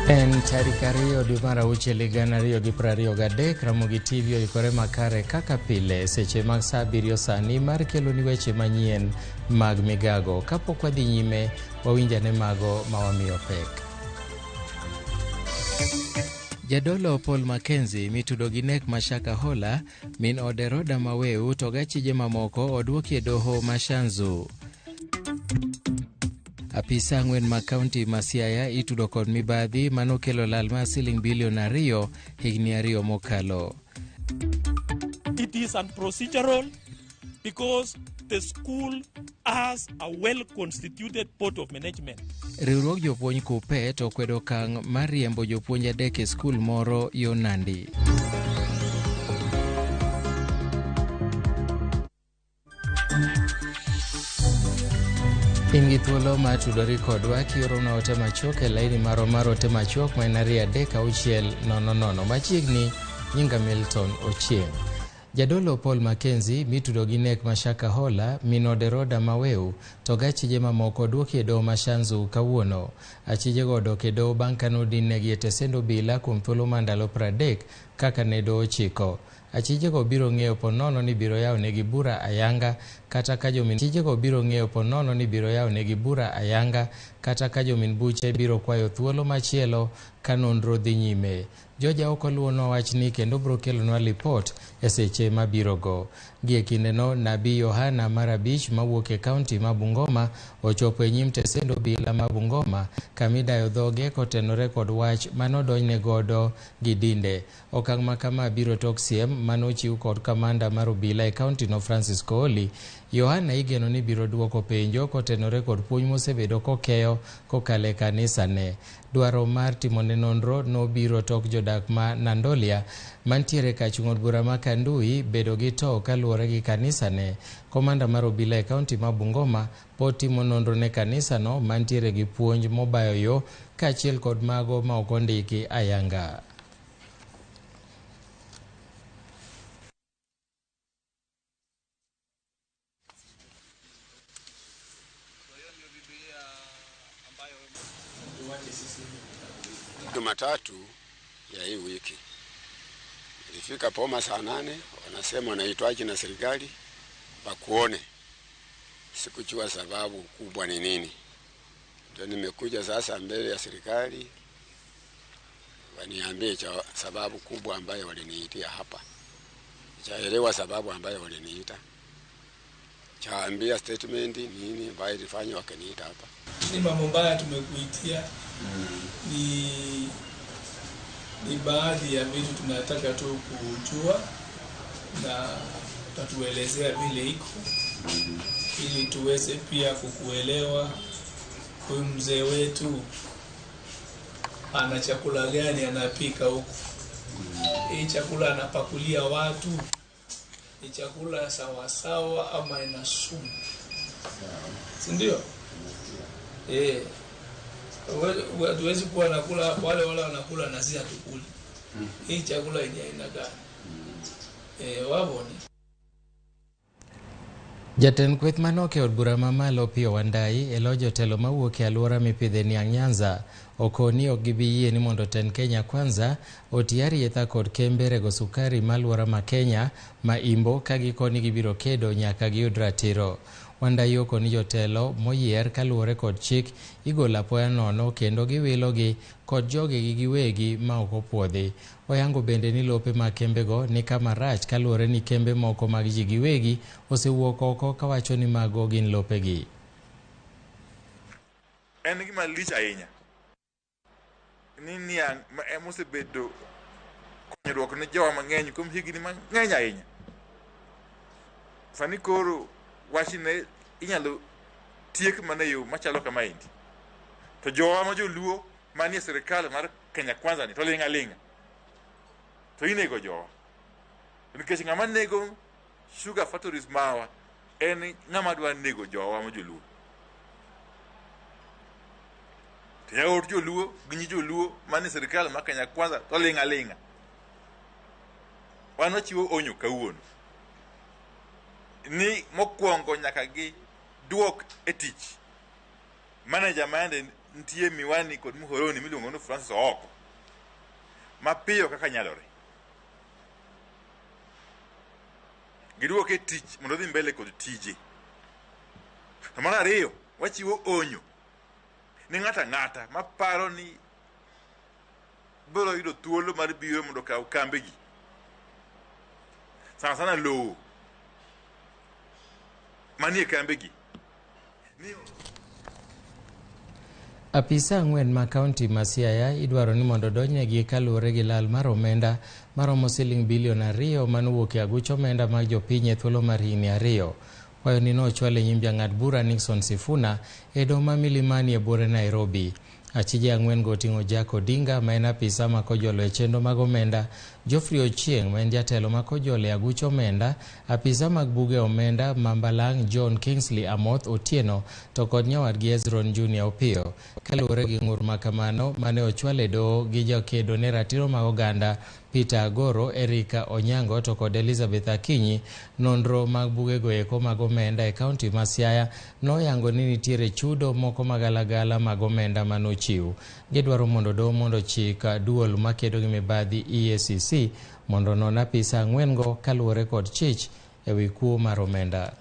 En tarik 2 dwe mar auchiel higa 2023, Ramogi TV oikore makare kaka pile seche mag saa 7 sani mar keloni weche manyien mag Migago. Kapok wadhi nyime, wawinjane mago mawamiyo pek. Jadolo Paul Mackenzie mitudo gi nek Mashaka Hola, min ode Roda Maweu to gachije mamoko odwokie doho Mashanzu. Apisa 4 ma kaunti ma Siaya itudo kod mibadhi manokelo lal mar siling bilion 2 higni 2 mokalo. It is unprocedural because the school has a well-constituted board of management. Riwruok jopuonj KUPPET okwedo okang' mar riembo jopuonj adek e skul moro yo Nandi. Ingi thuolo ma tudori kodwa kiorona ote machuok e laini mar ote machuok ma en 23600 machiegni. Nyinga Milton Ochieng'. Jadolo Paul Mackenzie mitudo gi nek Mashaka Hola, min ode Roda Maweu to gachije mamoko dwokie doho Mashanzu kawuono. Achije go dok e doho bang' kanodinegi e tesend obila kuom thuolo mar ndalo 30 kaka ne doho chiko. Achije go biro ng'eyo ponono ni biro yawo negi bura ayanga kata ka jomin buche biro kwayo thuolo machielo ka nonro dhi nyime. Joja ok oluwo wach ni kendo biro kelonwa lipot e seche mabiro go. Gie kindeno, Nabii Yohana Marabich mawuok e kaunti ma Bungoma ochopo e nyim tesend obila ma Bungoma kamidayo dhoge kotenore kod wach manodonjne godo gi dinde. Okang' ma kama biro tok siem manochiw kod kamanda mar obila e kaunti no Francis Kooli. Yohana igeno ni biro duoko penjo kotenore kod puonj mosebedo kokeyo kokale kanisa ne. Dwaro mar timone nonro no biro tok jodak ma Nandolia mantiere kachung' od bura ma Kandui bedo gi to kaluwore gi kanisa ne. Komanda mar obila e kaunti ma Bungoma pod timo nonro ne kanisa no mantiere gi puonj mobayo yo kaachiel kod mago ma ok ondiki ayanga. Jumatatu ya hii wiki ilifika Poma saa 8, wanasema wanaitwaje na serikali wakuone. Sikujua sababu kubwa ni nini. Ndio nimekuja sasa mbele ya serikali waniambie sababu kubwa ambayo waliniitia hapa. Chaelewa sababu ambayo waliniita. Chaambia statement nini ambayo ilifanya wakaniita hapa. Ni mambo mbaya tumekuitia. Ni baadhi ya vitu tunataka tu kujua na tatuelezea vile iko ili tuweze pia kukuelewa. Huyu mzee wetu ana chakula gani anapika huko? Hii chakula anapakulia watu ni chakula sawa sawa ama ina sumu? Si ndio? Hatuwezi kuwa nakula wale wanakula na sisi hatukuli. Hii chakula ni aina gani? Waboni. Jatend kweth manoke od bura mamalo Pio Wandai elo jotelo mawuok e alwora mipidhe niang' Nyanza okoni ok gibi yie ni mondo ten Kenya Kwanza otiari etha kod kembe rego sukari malwora ma Kenya ma imbo ka gikoni gibiro kedo nyaka giyud ratiro. Wandai okoni jotelo moyier kaluwore kod chik igolo apoya nono kendo giwilogi kod jogegi giwegi ma ok opuodhi. Oyango bende ni lope ma kembego ni kama rach kaluwore ni kembe moko mag ji giwegi osewuok oko kawacho ni mago gin lopegi. En gima lich ahinya ni niang' mosebedo konyruok ne jowa mang'eny kuom higni mang'eny ahinya. Sani koro wachne inyalo tiek mana yo machalo kama endi. To jowa ma joluo manie serikal mar Kenya Kwanza ni to ling'a. To inego jowa. Nikech ng'ama nego sugar factories mawa en ng'ama dwa nego jowa ma joluo. To yaot joluo gi joluo manie serikal mar Kenya Kwanza to ling'a. Wan wachiwo onyo kawuono ni mokwongo nyaka gi duok e tich manager mande nitie miwani kod muhoroni miluongo ni Francis oko mapiyo kaka nyalore. Giduoke e tich mondo dhi mbele kod tije. To mar ariyo, wachiwo onyo ni ng'ata maparo ni biro yudo thuolo mar biro mondo kaw kambegi. Sana lowo manie kambegi. Apisa ang'wen ma kaunti ma Siaya idwaro ni mondo donjnegi kaluwore gi lal mar omenda maromo siling bilion 2 manowuok e aguch omenda mag jopiny e thuolo mar higni 2. Kwayo ni nochwal e nyim jang'ad bura Nixon Sifuna e doho ma Milimani e buore Nairobi. Achije ang'wen go oting'o Jack Odinga ma en apisa ma kojolo e chenro mag omenda, Geoffrey Ochieng ma en jatelo ma kojolo e aguch omenda, apisa mag buge omenda Mambalang John Kingsley Amoth Otieno to kod nyawadgi Hezron Junior Opiyo. Kaluwore gi ng'ur ma kamano mane ochwal e doho gi jakedo ne ratiro mag oganda Peter Agoro, Erika Onyango to kod Elizabeth Akinyi, nonro mag bugego eko mag omenda e kaunti ma Siaya noyango ni nitiere chudo moko magalagala mag omenda manochiw. Gidwaro mondo doho mondo chik duol makedo gi mibadhi EACC mondo non apisa ang'wen go kaluwore kod chich e wi kuo mar omenda.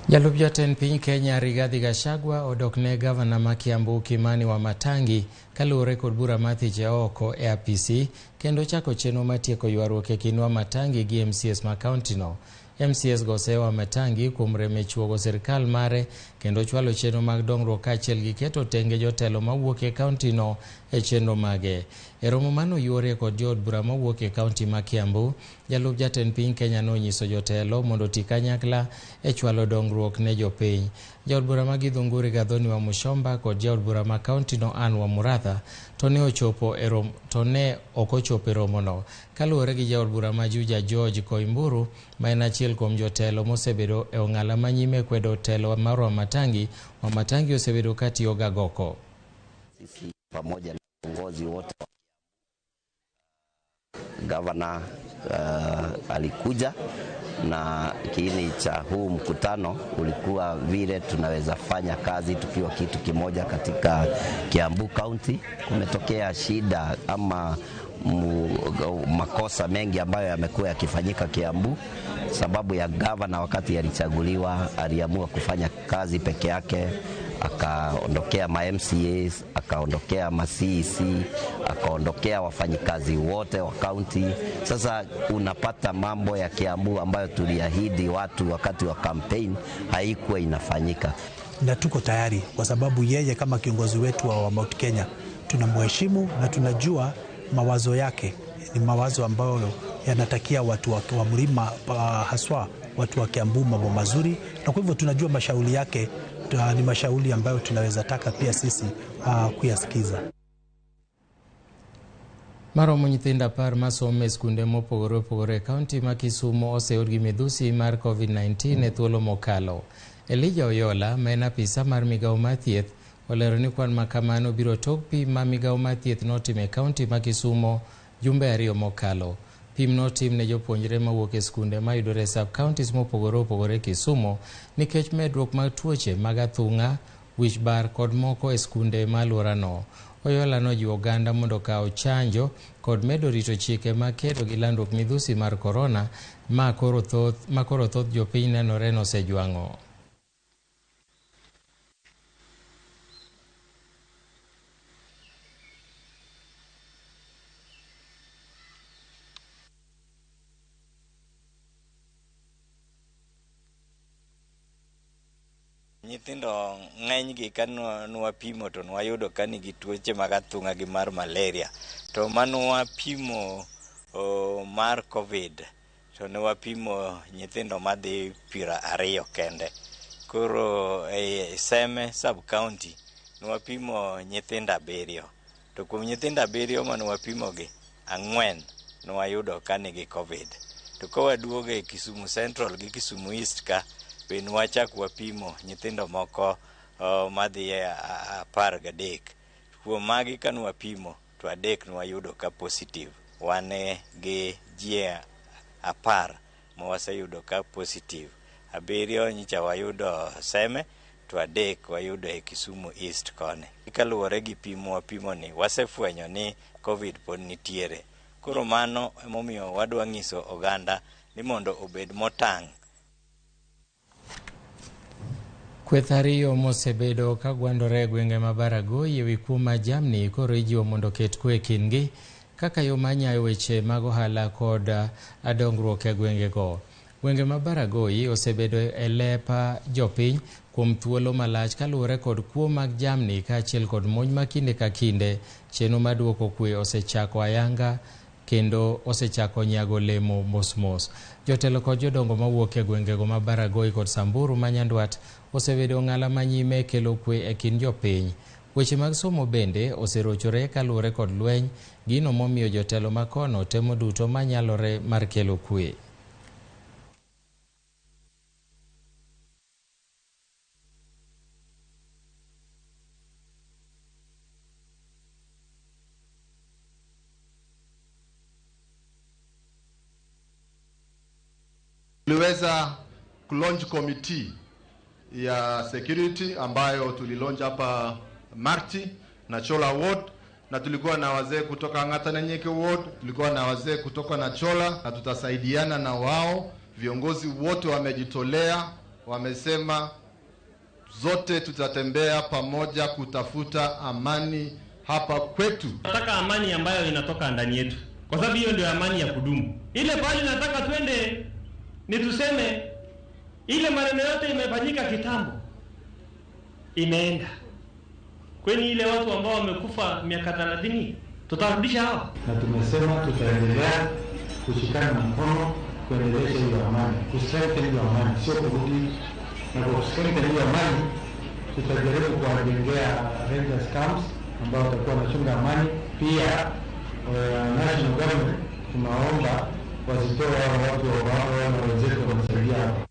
Jalup jatend piny Kenya Rigathi Gachagua odok ne gavana ma Kiambu Kimani Wamatangi kaluwore kod bura mathiche oko e apisi kendo chako chenro matieko ywaruok e kind Wamatangi gi MCS ma kaunti no. MCS go oseyo Wamatangi kuom reme chuogo sirkal mare kendo chwalo chenro mag dongruok kaachiel gi keto tenge jotelo mawuok e kaunti no e chenro mage. E romo mano yuore kod jood bura mawuok e kaunti ma Kiambu, jalup jatend piny Kenya nonyiso jotelo mondo ti kanyakla e chwalo dongruok ne jopiny. Jaod bura ma Githunguri Gathoni wa Mushomba kod jaod bura ma kaunti no Ann wa Muratha to ne ok ochopo e romo no. Kaluwore gi jaod bura ma Juja George Koimburu ma en achiel kuom jotelo mosebedo e ong'ala manyime kwedo telo mar Wamatangi, Wamatangi osebedo katiyo gagoko. Sisi pamoja na viongozi wote gavana alikuja na kiini cha huu mkutano ulikuwa vile tunaweza fanya kazi tukiwa kitu kimoja katika Kiambu County. Kumetokea shida ama makosa mengi ambayo yamekuwa yakifanyika Kiambu sababu ya gavana wakati alichaguliwa aliamua kufanya kazi peke yake, akaondokea ma MCAs, akaondokea ma CEC, akaondokea wafanyikazi wote wa county. Sasa unapata mambo ya Kiambu ambayo tuliahidi watu wakati wa campaign haikuwa inafanyika. Na tuko tayari kwa sababu yeye kama kiongozi wetu wa Mount Kenya tunamheshimu na tunajua mawazo yake ni mawazo ambayo yanatakia watu wa mlima haswa watu wa Kiambu mambo mazuri, na kwa hivyo tunajua mashauri yake ni mashauri ambayo tunaweza taka pia sisi kuyasikiza. Maromo nyithinda par masomo e skunde mopogore opogore kaunti ma Kisumu oseyud gi midhusi mar COVID-19 e thuolo mokalo. Elijah Oyola ma en apisa mar Migago mar thieth olero ni kwan makamano biro tok pim ma Migago mar thieth notimo e kaunti ma Kisumu jumbe 2 mokalo. Pim notim ne jopuonjre mawuok e skunde ma yudore sub counties mopogore opogore Kisumu nikech medruok mag tuoche mag athung'a, wich bar kod moko e skunde ma alworano. Oyola nojiwo oganda mondo kaw chanjo kod medo rito chike ma kedo gi landruok midhusi mar korona ma koro thoth jopiny nenore nosejwang'o. Nyithindo ng'eny gi ka nwapimo to nwayudo ka nigi tuoche mag athung'a gi mar malaria. To manwapimo mar COVID to nwapimo nyithindo madhi 20 kende. Koro e Seme sub county nwapimo nyithindo 7 to kuom nyithindo 7 mane wapimogi 4 nwayudo ka nigi covid. To kawaduogo e Kisumu Central gi Kisumu East ka bende wachak wapimo nyithindo moko madhi 13. Kuom magi ka nwapimo to 3 nwayudo ka positive. Wane gi ji 10 ma waseyudo ka positive. 7 nyicha wayudo Seme to 3 wayudo e Kisumu East koni. Kaluwore gi pimo wapimo ni wasefwenyo ni covid pod nitiere. Koro mano emomiyo wadwa ng'iso oganda ni mondo obed motang'. Kweth ariyo mosebedo ka gwandore e gwenge ma Baragoi ewi kuo ma jamni koro ijiwo mondo ket kwe kindgi kaka yo manyayo weche mag ohala kod dongruok e gwengego. Gwenge ma Baragoi osebedo e lepa jopiny kuom thuolo malach kaluwore kod kuo mag jamni kaachiel kod monj ma kinde ka kinde. Chenro mar duoko kwe osechako ayanga kendo osechako nyago olemo mos. Jotelo kod jodongo mawuok e gwengego ma Baragoi kod Samburu ma Nyandwat osebedo ng'ala manyime kelo kwe e kind jopiny. Weche mag somo bende oserochore kaluwore kod lweny, gino momiyo jotelo makono temo duto manyalore mar kelo kwe. Tuliweza kulaunch committee ya security ambayo tulilaunch hapa Marti na Chola Ward, na tulikuwa na wazee kutoka Ng'ata na Nyeke Ward, tulikuwa na wazee kutoka na Chola, na tutasaidiana na wao. Viongozi wote wamejitolea, wamesema zote tutatembea pamoja kutafuta amani hapa kwetu. Nataka amani ambayo inatoka ndani yetu, kwa sababu hiyo ndio amani ya kudumu. Ile pale nataka twende ni tuseme ile maneno yote imefanyika kitambo imeenda. Kwani ile watu ambao wamekufa miaka 30 tutarudisha hao? Na tumesema tutaendelea kushikana mkono kuendelesha hiyo amani, kustrengthen hiyo amani, sio kurudi. Na kwa kustrengthen hiyo amani tutajaribu kuwajengea rangers camps ambao watakuwa wanachunga amani. Pia national government tunaomba wasitoe hao watu ambao na wenzetu wanasaidia hapa.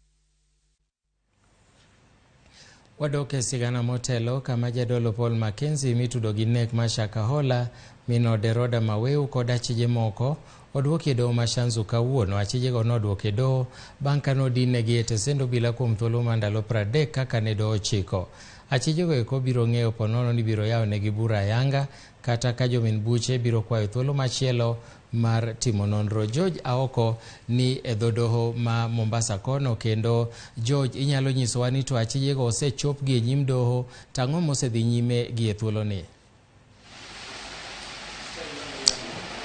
Wadoke sigana motelo kama jadolo Paul Mackenzie mitudo gi nek mashaka hola mino deroda maweu kod achije moko odwoke do mashanzu kawuono. Achije go nodwoke do banka nodine gi etesendo bila kuom thuolo mandalo 30 kaka ne do ochiko. Achije go eko biro ng'eyo ponono ni biro yawo negi bura yanga kata ka jomin buche biro kwayo thuolo machielo mar timo nonro. George Aoko ni e dhodoho ma Mombasa kono, kendo George inyalo nyisowa ni to achijego osechop gi e nyim doho, tang'o mosedhi nyime gi e thuolo ni?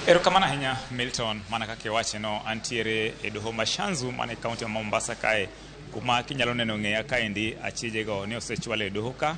Erokamano ahinya Milton, mana kaka iwache no, antiere e doho Mashanzu mane kaunti ma Mombasa kae, kuma kinyalo neno ng'eya kaendi achijego ni osechwal e doho ka,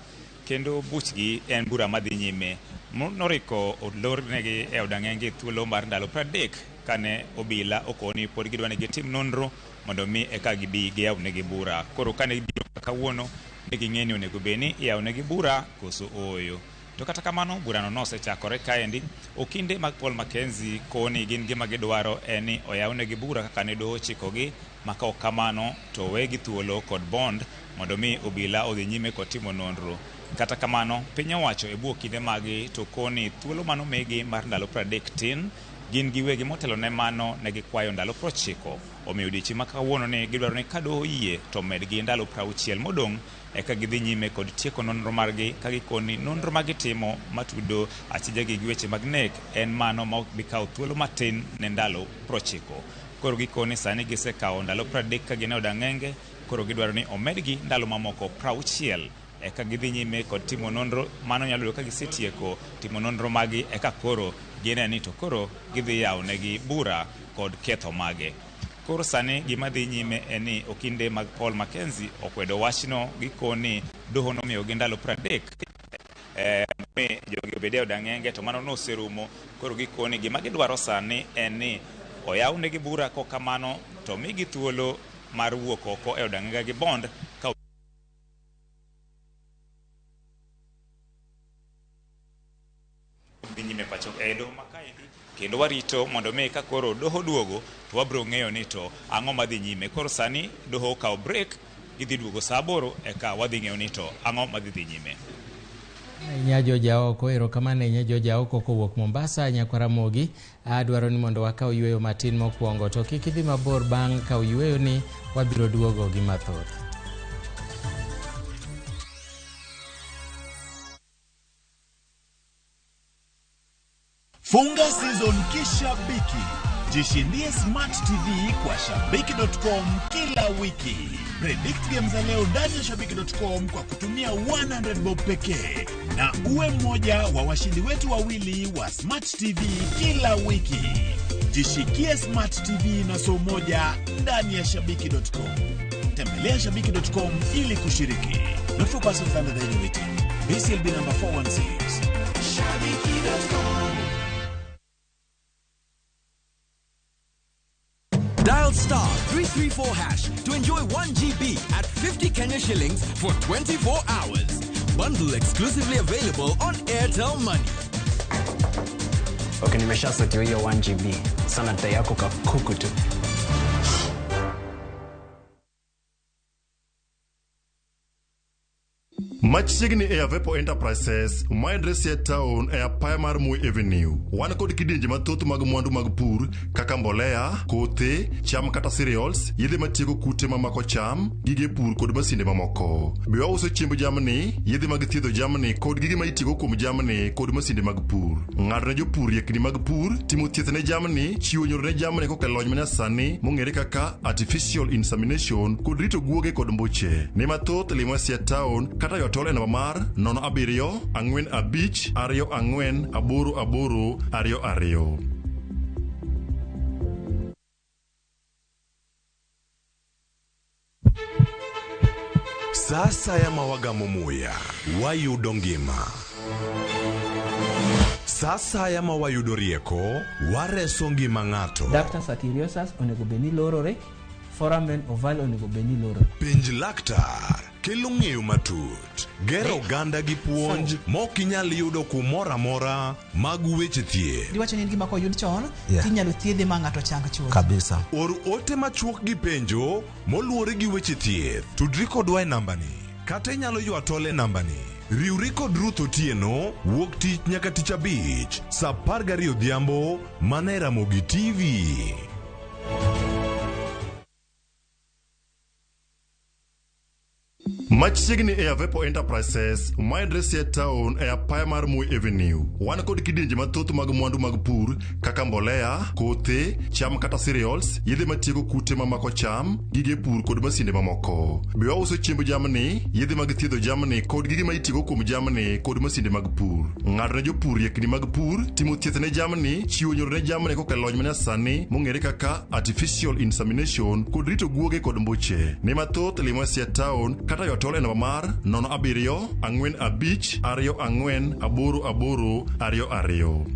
kendo buchgi en bura madhi nyime. Noriko olornegi e odang'enge thuolo mar ndalo 30 kane obila okoni pod gidwa ni gitim nonro mondo mi eka gibi giyawnegi bura. Koro kane gibiro kawuono ne ging'eni onego beni iyawnegi bura koso oyo. To kata kamano burano nosechakore kaendi. Okinde mag Paul Mackenzie koni gin gima gidwaro eni oyawnegi bura kaka ne doho chikogi, maka ok kamano to wegi thuolo kod bond mondo mi obila odhi nyime kod timo nonro. Kata kamano piny owacho e buo kinde magi to koni thuolo mano megi mar ndalo 30 tin, gin giwegi motelo ne mano ne gikwayo ndalo 90. Omiyo odiochieng' ma kawuono ne gidwaro ni ka doho yie to medgi ndalo 60 modong' eka gidhi nyime kod tieko nonro margi, ka gikoni nonro magitimo matudo achijegi gi weche mag nek en mano ma ok bikawo thuolo matin ne ndalo 90. Koro gikoni sani gisekawo ndalo 30 ka gin e odang'enge, koro gidwaro ni omedgi ndalo mamoko 60 eka gidhi nyime kod timo nonro. Mano nyalo ka gisetieko timo nonro magi eka koro gine ni to koro gidhi yawnegi bura kod ketho mage. Koro sani gima dhi nyime eni okinde mag Paul Mackenzie okwedo wachno, gikoni doho nomiyogi ndalo 30 mi jogi obede odang'enge, to mano noserumo. Koro gikoni gima gidwaro sani en ni oyawnegi bura, kok kamano to migi thuolo mar wuok oko e odang'enge gi bond ka nyime e doho makaendi, kendo warito mondo me ka koro doho duogo to wabro ng'eyo ni to ang'o madhi nyime. Koro sani doho kawo break, gidhi duogo saa 8 eka wadhi ng'eyo ni to ang'o madhi dhi nyime. Nyajo jaoko erokamano ne joja oko kowuok Mombasa nyaka Ramogi. Adwaro ni mondo wakaw yweyo matin mokwongo, to kik idhi mabor bang' kaw yweyo ni wabiro duogo gi mathoth. Funga season kishabiki. Jishindie Smart TV kwa shabiki.com kila wiki. Predict games za leo ndani ya shabiki.com kwa kutumia 100 bob pekee. Na uwe mmoja wa washindi wetu wawili wa Smart TV kila wiki. Jishikie Smart TV na so moja ndani ya shabiki.com. Tembelea shabiki.com ili kushiriki. Not for persons under the age of 18. BCLB number 416. Shabiki.com. Dial *334# to enjoy 1 GB at 50 Kenya shillings for 24 hours. Bundle exclusively available on Airtel Money. Okay, nimeshasetia hiyo 1 GB. Sana data yako kakuku tu. Machiegni e Avepo Enterprises, maendresi e town e apaya mar Moi Avenue. Wan kod kidienje mathoth mag mwandu mag pur, kaka mbolea, kothe, cham kata cereals, yedhe matieko kute mamako cham, gige pur kod masinde mamoko. Be wauso chiemb jamni, yedhe mag thiedho jamni kod gige ma itiyogo kuom jamni kod masinde mag pur. Ng'ado ne jopur riekni mag pur, timo thieth ne jamni, chiwo nyoro ne jamni kokalo lony manyasani mong'ere kaka artificial insemination kod rito guoge kod mbuche. Ne mathoth limo e town kata yotol e namba mar 0745248822. Sasa ya mawagamo muya wayudo ngima. Sasa ya mawayudo rieko wareso ngima ng'ato. Dr. Satiriosus onego beni lorore, foramen oval onego beni lorore. Penj laktar kelo ng'eyo matut, gero oganda gi puonj mok inyal yudo kumoro amora mag weche thieth. Diwacho ni gima koyud chon, tinyalo thiedhe ma ng'ato chang chuth. Kabisa. Or ote machuok gi penjo moluwore gi weche thieth. Tudri kodwa e nambani, kata inyalo ywa tole nambani. Riwri kod Ruth Otieno wuok tich nyaka tich abich saa 12 odhiambo mana e Ramogi TV. Machiegni e Avepo Enterprises, maendresi e town e apaya mar Moi Avenue. Wan kod kidienje mathoth mag mwandu mag pur, kaka mbolea, kothe, cham kata cereals, yedhe matieko kute mamako cham, gige pur kod masinde mamoko. Be wauso chiemb jamni, yedhe mag thiedho jamni kod gige ma itiyogo kuom jamni kod masinde mag pur. Ng'ado ne jopur riekni mag pur, timo thieth ne jamni, chiwo nyoro ne jamni kokalo lony manyasani mong'ere kaka artificial insemination kod rito guoge kod mbuche. Ne mathoth limo e town kata yotol e namba mar 0745248822.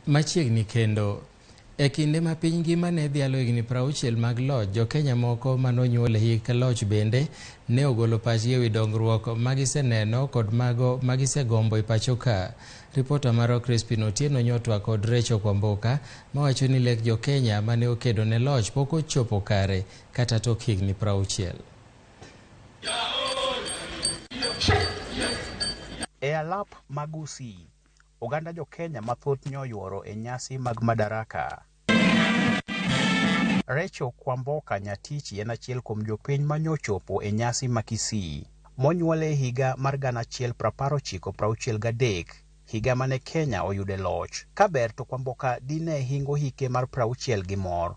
Machiegni kendo e kinde ma piny ngima ne dhialo higni 60 mag loch, jo Kenya moko manonyuol e hik loch bende ne ogolo pachgi ewi dongruok magiseneno kod mago magisegombo e pacho ka. Ripota maro Crispin Otieno nyotwa kod Recho Kwamboka mawacho ni lek jo Kenya mane okedo ne loch pok ochopo kare kata tok higni 60. E alap magusi, oganda jo Kenya mathoth nyoyuoro e nyasi mag Madaraka. Recho Kwamboka Nyatichi en achiel kuom jopiny manyochopo e nyasi ma Kisii. Monyuole higa mar 1963, higa mane Kenya oyude loch. Kaber to Kwamboka dine hingo hike mar 60 gi mor.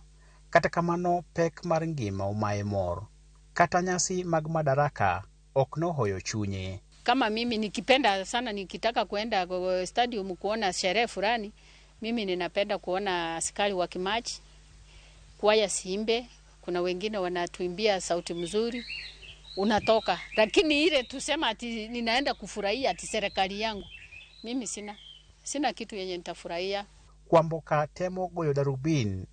Kata kamano pek mar ngima omaye mor. Kata nyasi mag Madaraka ok nohoyo chunye. Kama mimi nikipenda sana, nikitaka kuenda stadium kuona sherehe fulani, mimi ninapenda kuona askari wa kimachi, kwaya simbe, kuna wengine wanatuimbia sauti mzuri, unatoka. Lakini ile tusema ati ninaenda kufurahia ati serikali yangu, mimi sina kitu yenye nitafurahia. Kwamboka temo goyo darubin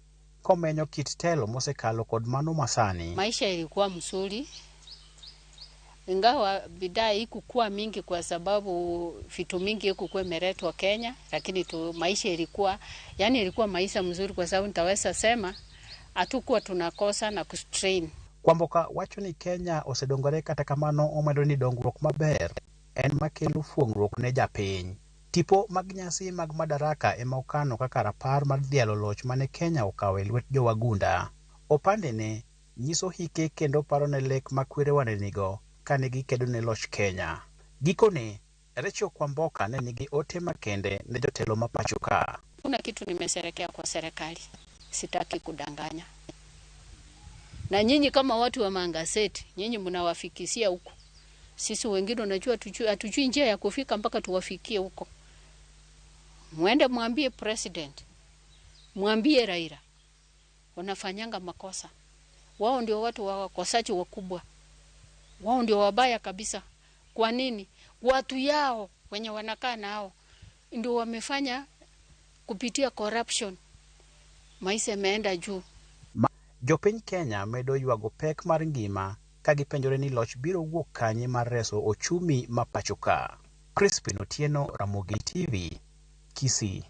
komenyo kit telo mosekalo kod mano masani. Maisha ilikuwa mzuri, ingawa bidhaa ikukuwa mingi kwa sababu vitu mingi ikukuwa imeletwa Kenya, lakini maisha ilikuwa maisha mzuri kwa sababu nitaweza sema hatukuwa tunakosa na kustrain. Kwamboka wacho ni Kenya osedongore kata kamano omedo ni dongruok maber en makelo fuongruok ne japiny. Tipo mag nyasi mag Madaraka ema okano kaka rapar mar dhialo loch mane Kenya okawe lwet jowagunda. Opande ne nyiso hike kendo paro ne lek makwere wanenigo kane gikedo ne loch Kenya. Gikone, Recho Kwamboka ne nigi ote makende ne jotelo mapacho ka. Kuna kitu nimesherekea kwa serikali, sitaki kudanganya. Na nyinyi kama watu wa mangaseti, nyinyi mnawafikisia huko. Sisi wengine unajua hatujui njia ya kufika mpaka tuwafikie huko. Mwende mwambie president, mwambie Raila, wanafanyanga makosa. Wao ndio watu wakosaji wakubwa. Wao ndio wabaya kabisa. Kwa nini? Watu yao wenye wanakaa nao ndio wamefanya kupitia corruption. Maisha yameenda juu. Jopiny Kenya medo ywago pek mar ngima ka gipenjore ni loch biro wuok kanye mar reso ochumi mapachoka. Crispin Otieno, Ramogi TV, Kisii.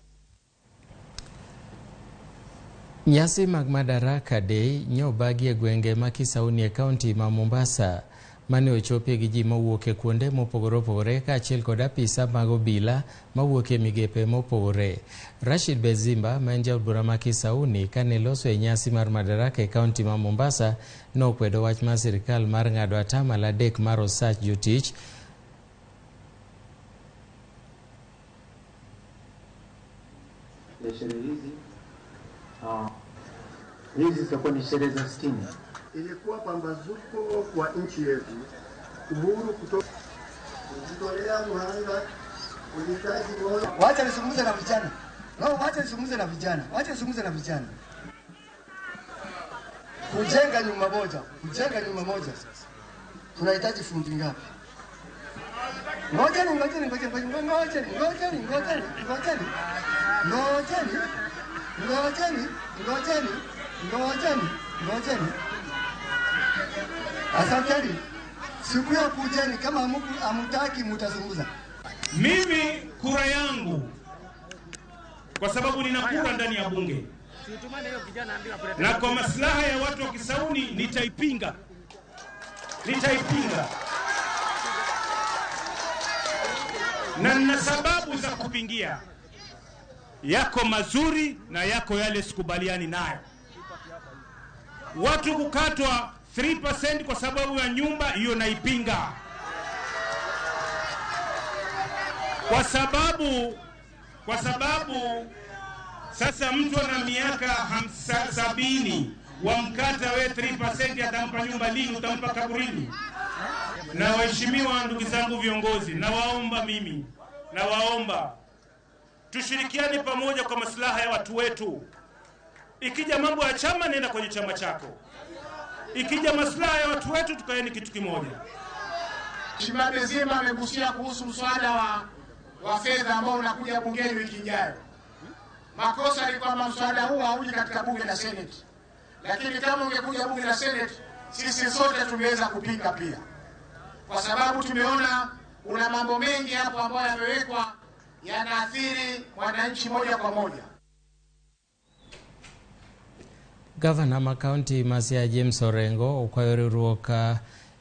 Nyasi mag Madaraka Day nyobagi e gwenge ma Kisauni e kaunti ma Mombasa mane ochopie gi ji mawuok e kuonde mopogore opogore kaachiel kod apisa mag obila mawuok e migepe mopogore. Rashid Bezimba ma en jaod bura ma Kisauni kane loso e nyasi mar Madaraka e kaunti ma Mombasa nokwedo wach mar sirikal mar ng'ado atamalo 3 mar osach jotich. Hizi zitakuwa ni sherehe za 60. Ilikuwa pambazuko kwa nchi yetu, uhuru kutoka kujitolea muhanga ulitaji moja. Wacha nisungumze na vijana. Wacha nisungumze na vijana. Kujenga nyumba moja. Tunahitaji fundi ngapi? Ngojeni. Asanteni. Siku ya kujeni kama hamutaki mutazungumza. Mimi kura yangu kwa sababu nina kura ndani ya bunge. Na kwa maslaha ya watu wa Kisauni nitaipinga. Na nina sababu za kupingia. Yako mazuri na yako yale sikubaliani nayo. Watu kukatwa 3% kwa sababu ya nyumba, hiyo naipinga. Kwa sababu sasa mtu ana miaka 70 wamkata we 3% atampa nyumba lini, utampa kaburini? Na waheshimiwa ndugu zangu viongozi, nawaomba tushirikiane pamoja kwa maslaha ya watu wetu. Ikija mambo ya chama, nenda kwenye chama chako. Ikija maslaha ya watu wetu, tukaeni kitu kimoja. Mheshimiwa Bezimba amegusia kuhusu mswada wa fedha ambao unakuja bungeni wiki ijayo. Makosa ni kwamba mswada huu hauji katika bunge la Senate. Lakini kama ungekuja bunge la Senate, sisi sote tungeweza kupinga pia. Kwa sababu tumeona una mambo mengi hapo ambayo yamewekwa yanaathiri wananchi moja kwa moja. Gavana ma kaunti Masia James Orengo okwayo riwruok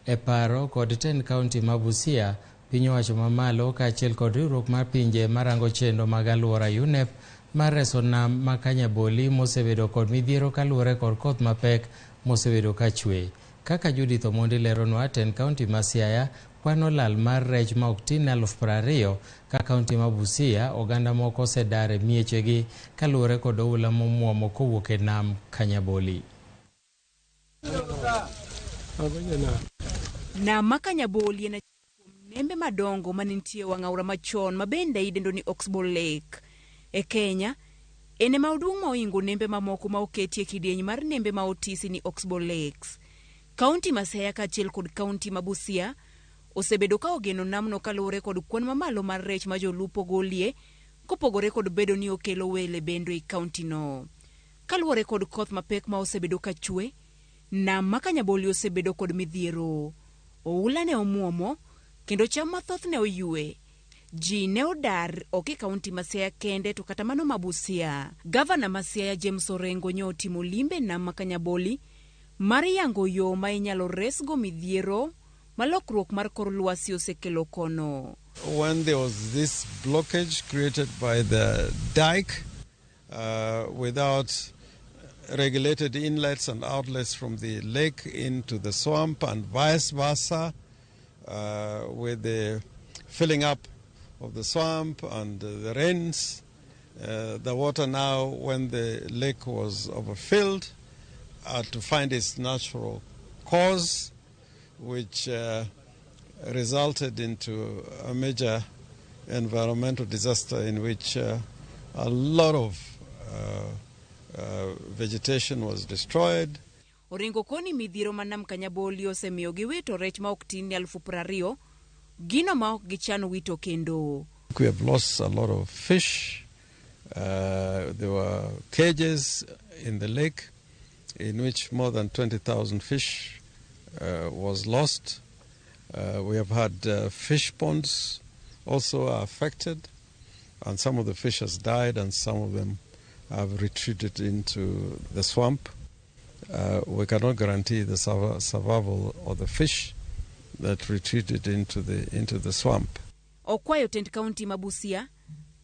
e paro kod ten kaunti ma Busia Piny owacho mamalo kaachiel kod riwruok mar pinje marango chenro mag alwora UNEP mar reso nam ma Kanyaboli mosebedo kod midhiero kaluwore kod koth mapek mosebedo ka chwe. Kaka Judith Omondi leronwa, Ten County ma Siaya kwano lal mar rech ma ok tin 20,000 ka kaunti ma Busia oganda moko osedar e miechegi kaluwore kod oula momuomo kowuok e nam Kanyaboli. Nam ma Kanyaboli en nembe madongo manintie wang' aora machon ma bende idendo ni Oxbow Lake. E Kenya, ene ma oduong' ma oingo nembe mamoko ma oketie kidieny mar nembe ma otisi ni Oxbow Lakes. Kaunti ma Siaya kaachiel kod kaunti ma Busia osebedo ka ogeno namno kaluwore kod kwan mamalo mar rech ma jolupo golie kopogore kod bedo ni okelo wele bendo e kaunti no. Kaluwore kod koth mapek ma osebedo ka chwe, nam ma Kanyaboli osebedo kod midhiero. Oula ne omuomo kendo cham mathoth ne oyue. Ji ne odar ok e kaunti ma Siaya kende to kata mano ma Busia. Gavana ma Siaya James Orengo ne otimo limbe nam ma Kanyaboli mar yango yo ma inyalo resgo midhiero malokruok mar kor lwasi osekelo kono. When there was this blockage created by the dike without regulated inlets and outlets from the lake into the swamp and vice versa, with the filling up of the swamp and the rains, the water now, when the lake was overfilled, to find its natural cause, which resulted into a major environmental disaster in which a lot of vegetation was destroyed. Orengo koni midhiero manam Kanyaboli osemiyo giwito rech ma ok tin 20,000 gino ma ok gichano wito kendo. We have lost a lot of fish. There were cages in the lake in which more than 20,000 fish was lost. We have had fish ponds also are affected, and some of the fish has died and some of them have retreated into the swamp. We cannot guarantee the survival of the fish that retreated into the swamp. Okwayo Ten County ma Busia,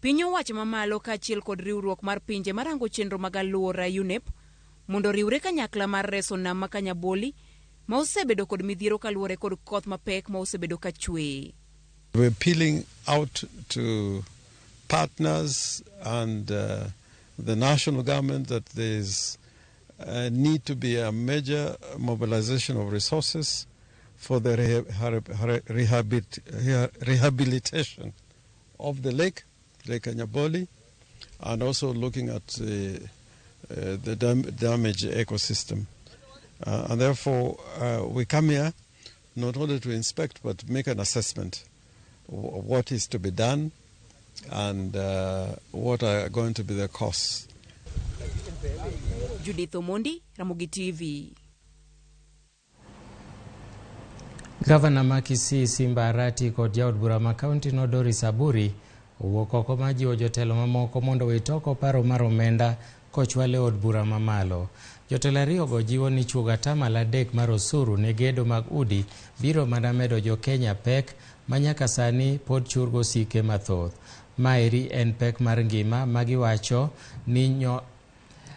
piny owacho mamalo kaachiel kod riwruok mar pinje marango chenro mag alwora UNEP mondo riwre kanyakla mar reso nam ma Kanyaboli ma osebedo kod midhiero kaluwore kod koth mapek ma osebedo ka chwe. We're appealing out to partners and the national government that there's need to be a major mobilization of resources for the rehabilitation of the Lake Kanyaboli, and also looking at the damaged ecosystem. And therefore, we come here not only to inspect, but make an assessment of what is to be done and what are going to be the costs. Judith Omondi, Ramogi TV. Gavana ma Kisii Simba Arati kod jaod bura ma kaunti no Doris Aburi owuok oko ma jiwo jotelo mamoko mondo witoko paro mar omenda kochwale od bura mamalo. Jotelo ariyogo jiwo ni chuoga 3% mar osuru ne gedo mag udi biro mana medo jo Kenya pek manyaka sani pod churgo sike mathoth. Maeri en pek mar ngima magiwacho ni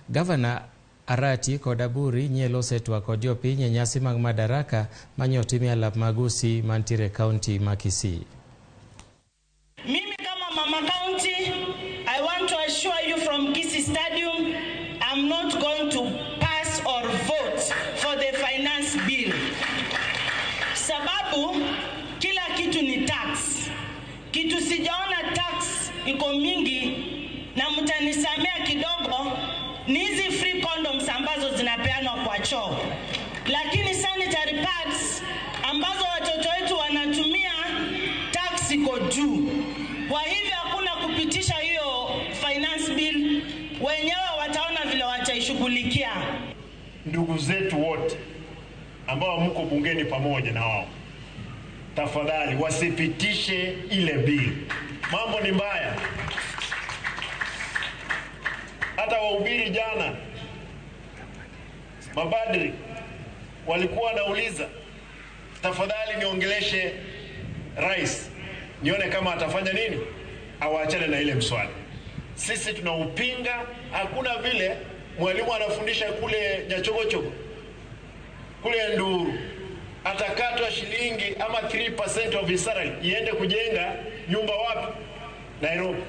Gavana Arati kod Aburi nyielo setwa kod jopiny e nyasi mag madaraka manyotimi alap magusi mantiere kaunti ma Kisii. Mimi kama mama county, I want to assure you from Kisii Stadium, I'm not going to pass or vote for the finance bill. Sababu kila kitu ni tax. Kitu sijaona tax iko mingi na mtanisamea kidogo ni hizi free condoms ambazo zinapeanwa kwa choo. Lakini sanitary pads ambazo watoto wetu wanatumia tax iko juu. Kwa hivyo hakuna kupitisha hiyo finance bill, wenyewe wataona vile wataishughulikia. Ndugu zetu wote ambao mko bungeni pamoja na wao, tafadhali wasipitishe ile bill. Mambo ni mbaya. Hata wahubiri jana mabadri walikuwa wanauliza, tafadhali niongeleshe rais. nione kama atafanya nini, awaachane na ile mswada. Sisi tunaupinga. Hakuna vile mwalimu anafundisha kule Nyachogochogo, kule Nduru, atakatwa shilingi ama 3% of his salary iende kujenga nyumba wapi? Nairobi.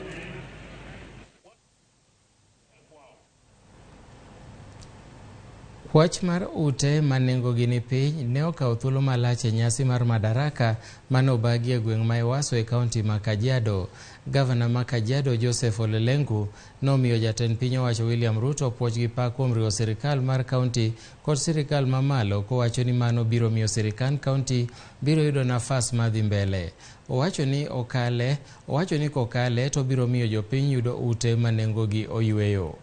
Wach mar ute manengogi ni piny ne okawo thuolo malach e nyasi mar Madaraka mane obagi e gweng' ma Ewaso e kaunti ma Kajiado. Gavana ma Kajiado Joseph Ole Lenku nomiyo jatend piny owacho William Ruto puoch gi pak kuom riwo sirikal mar kaunti kod sirikal mamalo, kowacho ni mano biro miyo sirikal kaunti biro yudo nafas madhi mbele. Owacho ni kokale to biro miyo jopiny yudo ute manengogi oyueyo.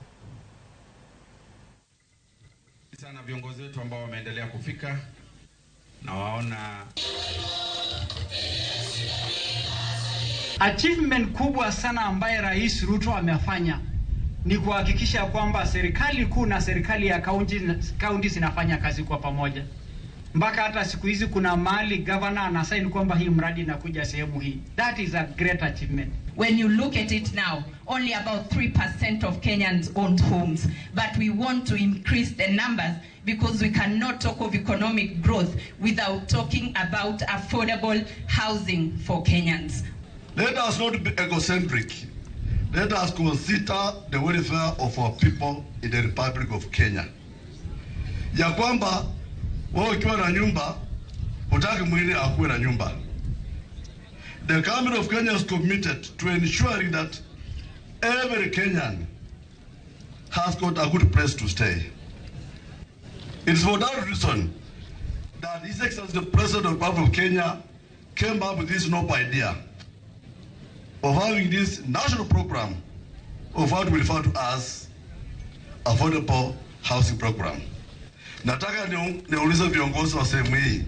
Sana viongozi wetu ambao wameendelea kufika na waona achievement kubwa sana ambaye Rais Ruto amefanya ni kuhakikisha kwamba serikali kuu na serikali ya kaunti zinafanya kazi kwa pamoja. Mpaka hata siku hizi kuna mahali governor anasaini kwamba hii mradi inakuja sehemu hii. That is a great achievement. When you look at it now, only about 3% of Kenyans owned homes, but we want to increase the numbers because we cannot talk of economic growth without talking about affordable housing for Kenyans. Let us not be egocentric. Let us consider the welfare of our people in the Republic of Kenya. Ya kwamba wewe ukiwa na nyumba, hutaki mwingine akuwe na nyumba. The government of Kenya is committed to ensuring that every Kenyan has got a good place to stay. It's for that reason that His Excellency the President of the Republic of Kenya came up with this noble idea of having this national program of what we refer to as affordable housing program. Nataka niulize viongozi wa sehemu hii,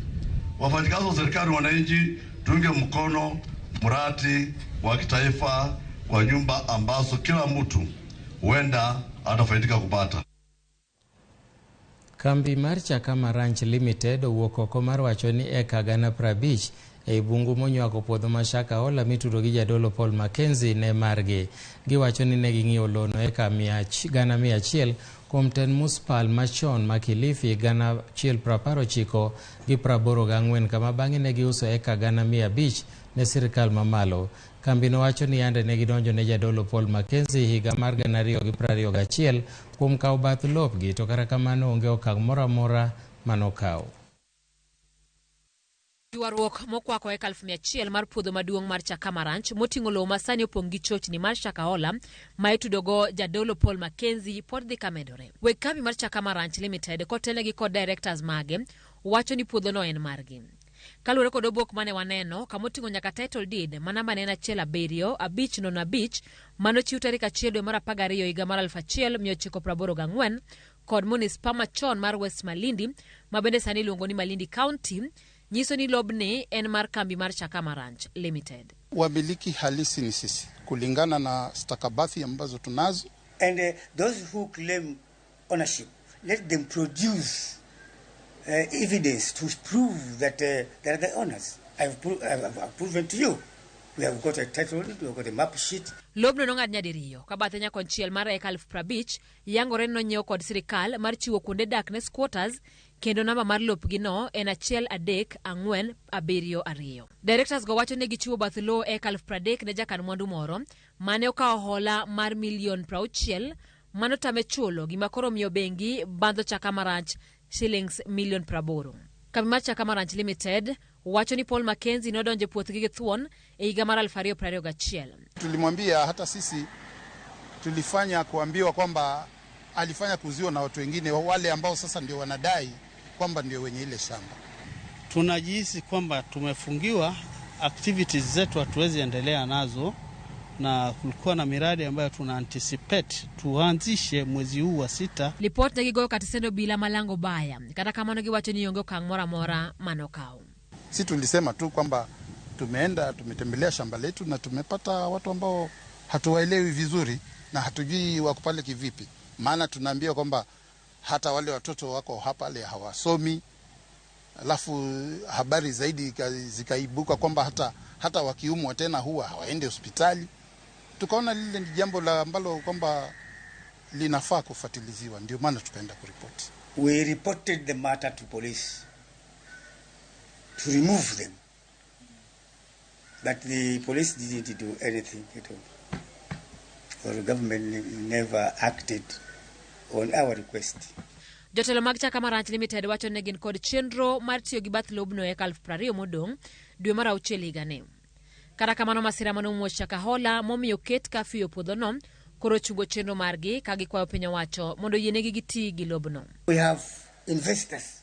wafanyikazi wa serikali, wananchi, tuunge mkono mradi wa kitaifa wa nyumba ambazo kila mtu huenda atafaidika kupata. Kambi mar Chakama Ranch Limited owuok oko mar wacho ni eka gana 50 e bungu monywako puodho ma Shakahola mitudo gi jadolo Paul Mackenzie ne margi. Giwacho ni ne ging'iyo lono eka gana 100 kuom ten muspal machon ma Kilifi gana 119 gi 84 kama bang'e ne giuso eka gana 500 ne sirikal mamalo. Kambino wacho ni yande ne gidonjo ne jadolo Paul Mackenzie higa mar 2021 kuom kawo bath lopgi, to kata kamano onge okang' moro amora manokawo. Ywaruok mokwako eka 100 mar puodho maduong' mar Chakama Ranch moting'o lowo masani opong' gi chochni mar Shakahola ma itudogo jadolo Paul Mackenzie pod dhi kamedore. Weg kambi mar Chakama Ranch Limited kotelegi kod directors mage wacho ni puodhono en margi. Kaluwore kod obok mane waneno kamoting'o nyaka title deed ma namba en 17505 manochiw tarik 1 dwe mar 12 higa mar 1984 kod munispa machon mar West Malindi ma bende sani iluongo ni Malindi County, nyiso ni lobni en mar kambi mar Chakama Ranch Limited. Wamiliki halisi ni sisi kulingana na stakabadhi ambazo tunazo. And those who claim ownership, let them produce evidence to prove that they are the owners. I've proven to you. We have got a title, we have got a map sheet. Lobno nong'ad nyadiriyo ka bathe nyakonchiel mar eka 50,000 yangore nonyiew kod sirikal mar chiwo kuonde dak squatters, kendo namba mar lopgi no en 134772. Directors go wacho ne gichiwo bath lowo eka 30,000 ne jakan mwandu moro mane okawo hola mar $60,000 mano tame chulo, gima koro miyo bengi bandho Chakama Ranch shillings $80,000,000. Kambi mar Chakama Ranch Limited wacho ni Paul Mackenzie nodonje puothgi gi thuon e higa mar 2021. Tulimwambia, hata sisi tulifanya kuambiwa kwamba alifanya kuziwa na watu wengine wale ambao sasa ndio wanadai kwamba ndio wenye ile shamba. Tunajihisi kwamba tumefungiwa, activities zetu hatuwezi endelea nazo, na kulikuwa na miradi ambayo tuna anticipate tuanzishe mwezi huu wa 6. Report ne gigoyo katisendo bila malango baya, kata kamano giwacho ni onge okang' moro amora manokao. Si tulisema tu kwamba tumetembelea shamba letu na tumepata watu ambao hatuwaelewi vizuri na hatujui wako pale kivipi. Maana tunaambia kwamba hata wale watoto wako hapa le hawasomi, alafu habari zaidi zikaibuka kwamba hata wakiumwa tena huwa hawaendi hospitali. Tukaona lile ni jambo ambalo kwamba linafaa kufuatiliziwa, ndio maana tukaenda kuripoti. We reported the matter to police to remove them, but the police didn't do anything at all. Or the government never acted on our request. Jotelo mag Chakamarach Limited wacho ne gin kod chenro mar tiyo gi bath lobno e 2020 modong' dwe mar auchiel higani. Kata kamano masira manomuoch Shakahola momiyo ket kafyu e puodhono koro chungo chenro margi ka gikwayo piny owacho mondo yienegi giti gi lobno. We have investors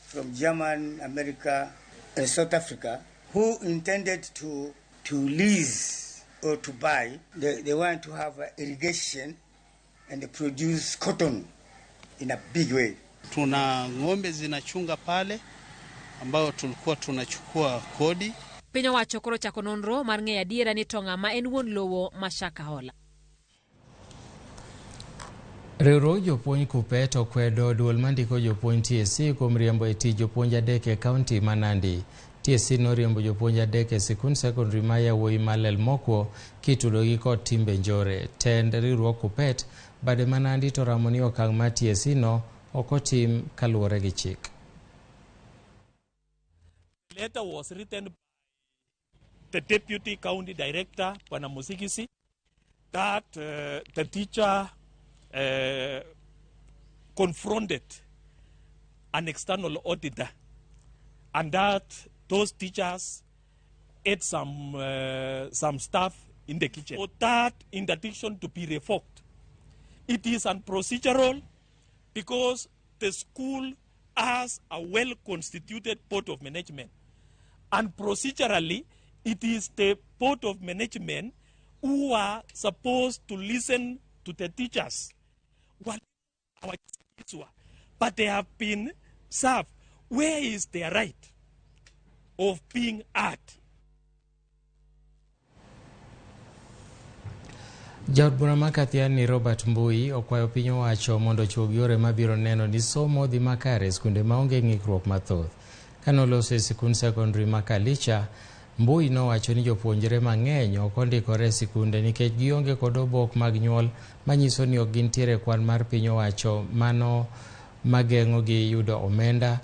from Germany, America and South Africa who intended to lease or to buy. They want to have irrigation and produce cotton in a big way. Tuna ng'ombe zinachunga pale ambao tulikuwa tunachukua kodi. Piny owacho koro chako nonro mar ng'eyo adiera ni tonga ma en wuon lowo ma Shakahola. Riwruog jopuonj Kuppet okwedo duol mandiko jopuonj TSC kuom riembo e tich jopuonj adek e kaunti ma Nandi. TSC noriembo jopuonj adek e sikund sekondari ma yawuoyi ma Lelmokwo kitudogi kod timbe njore. Tend riwruog Kuppet bade ma Nandi to ramo ni okang' ma TSC no okotim kaluwore gi chik. The letter was written by the Deputy County Director, Bwana Musigisi, that the teacher confronted an external auditor, and that those teachers ate some stuff in the kitchen. For that interdiction to be revoked, it is unprocedural because the school has a well-constituted board of management, and procedurally, it is the board of management who are supposed to listen to the teachers. But they have been served. Where is their right of being heard? Jaod bura ma Kathiani Robert Mbui okwayo piny owacho mondo ochug yore mabiro neno ni somo dhi makare skunde maonge ng'ikruok mathoth. Kanoloso e sikund sekondari ma Kalicha, Mbui nowacho ni jopuonjre mang'eny ok ondikore sikunde nikech gionge kod obok mag nyuol manyiso ni ok gintiere kwan mar piny owacho mano mageng'ogi yudo omenda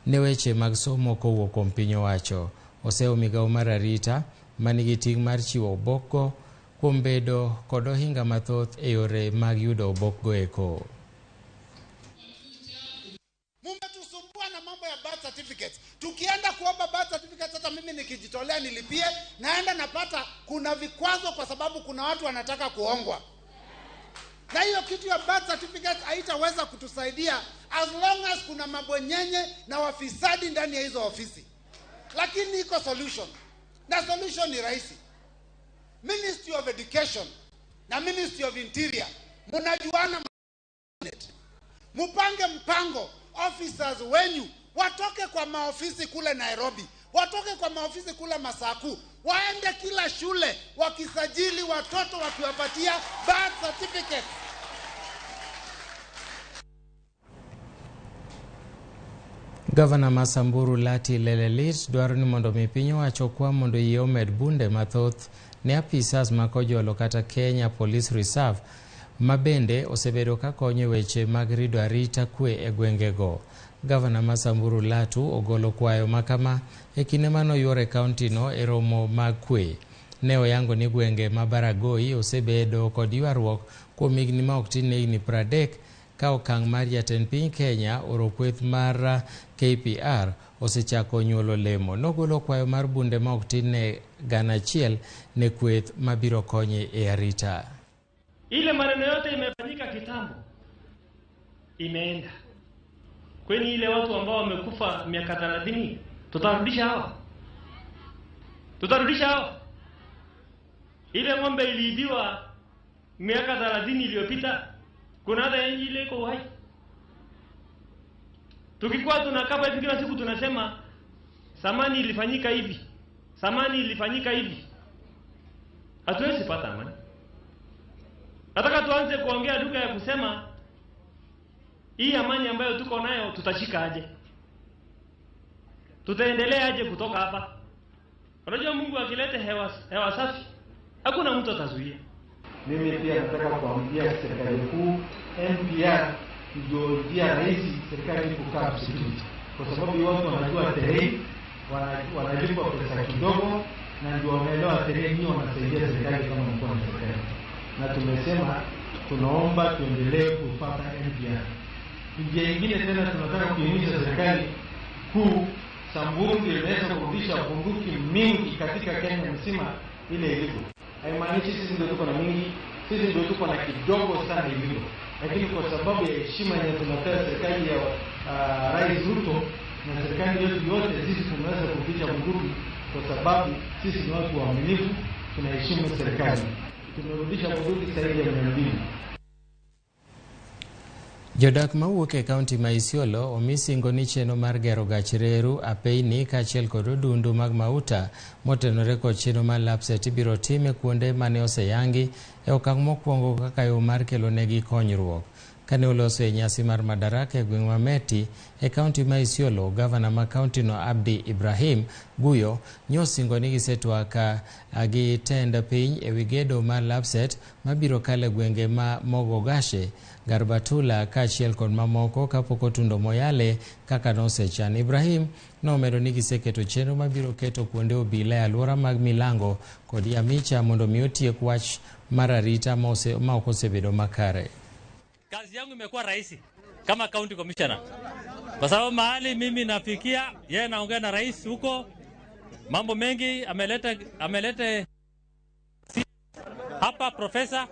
ne weche mag somo kowuok kuom piny owacho. Oseo migawo mar arita manigi ting' mar chiwo obokgo kuom bedo kod ohinga mathoth e yore mag yudo obokgo eko. Mumetusumbua na mambo ya birth certificates. Tukienda kuomba birth certificates, hata mimi nikijitolea nilipie, naenda napata kuna vikwazo kwa sababu kuna watu wanataka kuongwa. Na hiyo kitu ya birth certificates haitaweza kutusaidia as long as kuna mabwenyenye na wafisadi ndani ya hizo ofisi. Lakini iko solution. Na solution ni rahisi. Ministry of Education na Ministry of Interior munajuana, mupange mpango, officers wenyu watoke kwa maofisi kule Nairobi, watoke kwa maofisi kule Masaku, waende kila shule wakisajili watoto wakiwapatia birth certificate. Gavana Masamburu Lati Lelelit dwaro ni mondo mi piny owacho kwa mondo yie omed bunde mathoth ne apisas ma kojolo kata Kenya Police Reserve ma bende osebedo ka konyo weche mag rido arita kwe e gwengego. Gavana Masamburu Latu ogolo kwayo makama e kinde mano yore kaunti no e romo mag kwe. Ne oyango ni gwenge ma Baragoi osebedo kod ywaruok kuom higni ma ok tin ne higni 30 ka okang' mar jatend piny Kenya oro kweth mar KPR osechako nyuolo lemo. Nogolo kwayo mar bunde ma ok tin ne 1,000 ne kweth mabiro konye e arita. Ile maneno yote imefanyika kitambo imeenda. Kwani ile watu ambao wamekufa miaka 30 tutarudisha hao? Tutarudisha hao? Ile ng'ombe iliibiwa miaka 30 iliyopita, kuna hata ile iko hai. Tukikuwa tunakapa hivi kila siku tunasema samani ilifanyika hivi, samani ilifanyika hivi, hatuwezi pata amani. Nataka tuanze kuongea lugha ya kusema hii amani ambayo tuko nayo tutashika aje. tutaendelea aje kutoka hapa? Unajua Mungu akileta hewa safi, hakuna mtu atazuia. Mimi pia nataka kuambia serikali kuu, NPR ndio njia rahisi serikali kukaa security, kwa sababu watu wanajua terrain, wanalipa pesa kidogo, na ndio wanaelewa terrain hiyo, wanasaidia serikali kama mkoa na serikali. Na tumesema tunaomba tuendelee kufuata NPR. Njia nyingine tena tunataka kuhimiza serikali kuu, Samburu ndio inaweza kurudisha bunduki mingi katika Kenya mzima ile iliko. Haimaanishi sisi ndio tuko na mingi, sisi ndio tuko na kidogo sana iliko. Lakini kwa sababu ya heshima yenye tunatoa serikali ya Rais Ruto na serikali yetu yote, sisi tunaweza kurudisha bunduki kwa sababu sisi ni watu waaminifu, tunaheshimu serikali. Tumerudisha bunduki zaidi ya 200. Jodak mawuok e kaunti ma Isiolo omisingo ni chenro mar gero gach reru apeyni kaachiel kod odundu mag mauta motenore kod chenro mar Lapset ibiro time kuonde mane oseyangi e okang' mokwongo kaka yo mar kelonegi konyruok. Kane oloso e nyasi mar Madaraka e gweng' ma Meti e kaunti ma Isiolo, gavana ma kaunti no Abdi Ibrahim Guyo nyosingo ni gisetwaka gi tend piny e wi gedo mar Lapset mabiro kale gwenge ma Mogogashe, Garbatula kaachiel kod mamoko kapok otundo moyale kaka nosechan. Ibrahim nomedo ni giseketo chenro mabiro keto kuonde obila e alwora mag Milango kod Yamicha mondo mi otiek wach mar arita ma ok osebedo makare. Kazi yangu imekuwa rahisi kama county commissioner, kwa sababu mahali mimi nafikia, yeye naongea na rais huko, mambo mengi ameleta hapa profesa,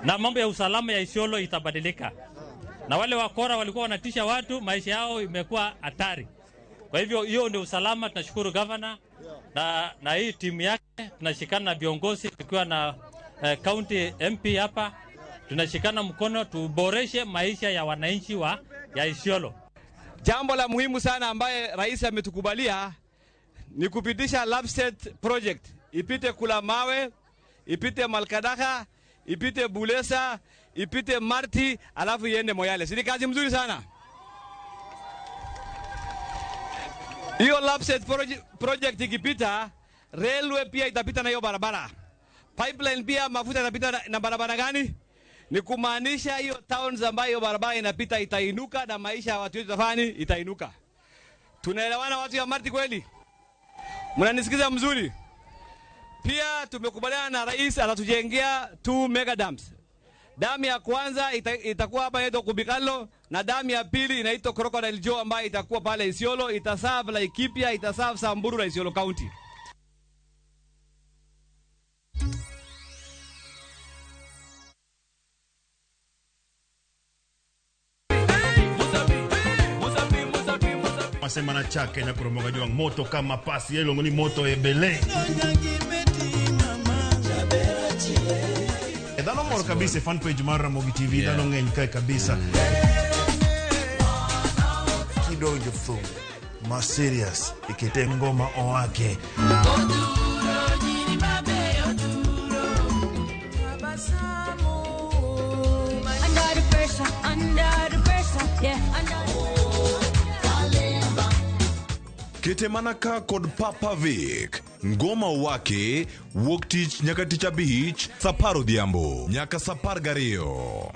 na mambo ya usalama ya Isiolo itabadilika. Na wale wakora walikuwa wanatisha watu, maisha yao imekuwa hatari. Kwa hivyo hiyo ndio usalama. Tunashukuru governor na hii timu yake, tunashikana na viongozi tukiwa na county MP hapa, tunashikana mkono tuboreshe maisha ya wananchi ya Isiolo. Jambo la muhimu sana ambaye rais ametukubalia ni kupitisha Lapset project, ipite Kula Mawe, ipite Malkadaka, ipite Bulesa, ipite Marti, alafu iende Moyale. Si kazi mzuri sana? Hiyo Lapset project ikipita, railway pia itapita na hiyo barabara. Pipeline pia mafuta itapita na barabara gani? Ni kumaanisha hiyo towns ambayo barabara inapita itainuka na maisha ya watu wetu tafani itainuka. Tunaelewana watu ya Marti kweli? Mnanisikiza mzuri? Pia tumekubaliana na rais atatujengea 2 mega dams. Damu ya kwanza itakuwa hapa inaitwa Kubikalo, na damu ya pili inaitwa Crocodile Joe ambayo itakuwa pale Isiolo, itaserve Laikipia, itaserve Samburu na Isiolo County. Masemana chake na kuromoga juang moto kama pasi yelongo ni moto ebele. Dano moro kabisa fan page mar Ramogi TV, dano ng'eny kae kabisa. Kidonjo fu ma serious ikete ngoma owake. Kete manaka kod Papa Vic, ngoma wake wuok tich nyaka tich abich, saparo dhiambo nyaka sapar gariyo.